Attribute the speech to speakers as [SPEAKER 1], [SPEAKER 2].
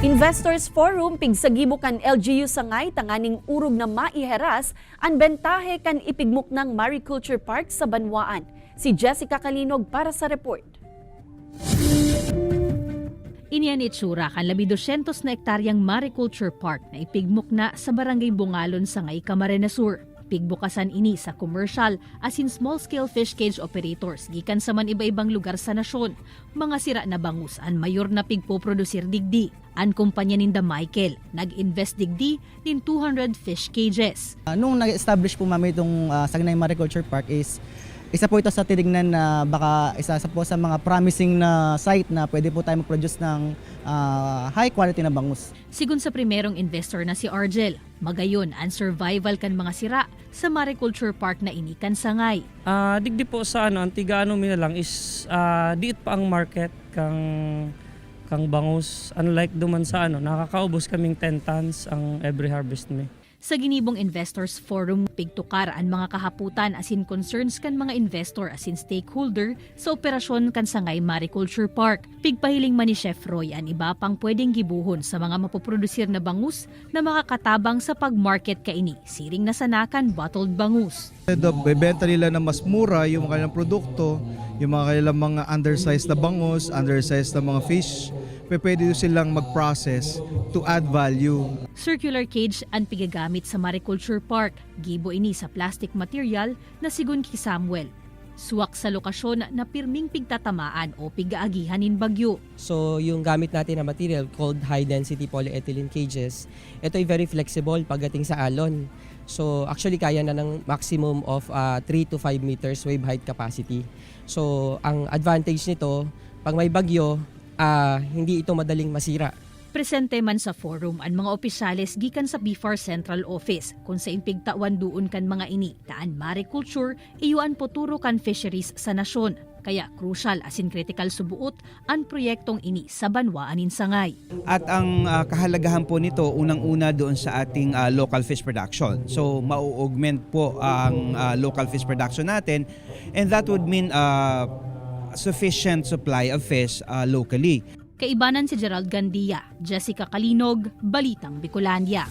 [SPEAKER 1] Investors Forum pigsagibok kan LGU sangay tanganing urog na maiheras ang bentahe kan ipigmuk ng Mariculture Park sa Banwaan. Si Jessica Kalinog para sa report.
[SPEAKER 2] Iniyan itsura kan 200 na hektaryang Mariculture Park na ipigmuk na sa Barangay Bungalon sangay Camarines Sur. Pigbukasan ini sa commercial as in small-scale fish cage operators gikan sa man iba-ibang lugar sa nasyon. Mga sira na bangus an mayor na pigpo-produsir digdi. An kumpanya ninda Michael nag-invest digdi nin 200 fish cages.
[SPEAKER 3] Nung nag-establish po mami itong Sagnay Mariculture Park is isa po ito sa tinignan na baka isa po sa mga promising na site na pwede po tayo mag-produce ng high quality na bangus.
[SPEAKER 2] Sigun sa primerong investor na si Argel, magayon ang survival kan mga sira sa Mariculture Park na inikan sangay.
[SPEAKER 4] Digdi po sa ang tigaano mi na lang is diit pa ang market kang bangus. Unlike duman sa nakakaubos kaming 10 tons ang every harvest mi.
[SPEAKER 2] Sa ginibong Investors Forum, pigtukar ang mga kahaputan asin concerns kan mga investor asin stakeholder sa operasyon kan sangay Mariculture Park. Pigpahiling man ni Chef Roy ang iba pang pwedeng gibuhon sa mga mapoprodusir na bangus na makakatabang sa pag-market kaini, siring na sanakan bottled bangus.
[SPEAKER 5] Bebenta nila na mas mura yung kanilang produkto, yung mga kanilang mga undersized na bangus, undersized na mga fish. Pwede silang mag-process to add value.
[SPEAKER 2] Circular cage ang pigagamit sa Mariculture Park. Gibo ini sa plastic material na sigun ki Samuel. Suwak sa lokasyon na pirming pigtatamaan o pigaagihanin bagyo.
[SPEAKER 6] So yung gamit natin na material called high density polyethylene cages, ito ay very flexible pagdating sa alon. So actually kaya na ng maximum of 3 to 5 meters wave height capacity. So ang advantage nito, pag may bagyo, hindi ito madaling masira.
[SPEAKER 2] Presente man sa forum ang mga opisyales gikan sa BFAR Central Office kung sa impigtawan duon kan mga ini taan mariculture iyuan poturo kan fisheries sa nasyon. Kaya crucial asin critical subuot ang proyektong ini sa Banwaan sangay.
[SPEAKER 7] At ang kahalagahan po nito unang-una doon sa ating local fish production. So mau-augment po ang local fish production natin, and that would mean sufficient supply of fish locally.
[SPEAKER 2] Kaibanan si Gerald Gandia, Jessica Kalinog, Balitang Bicolandia.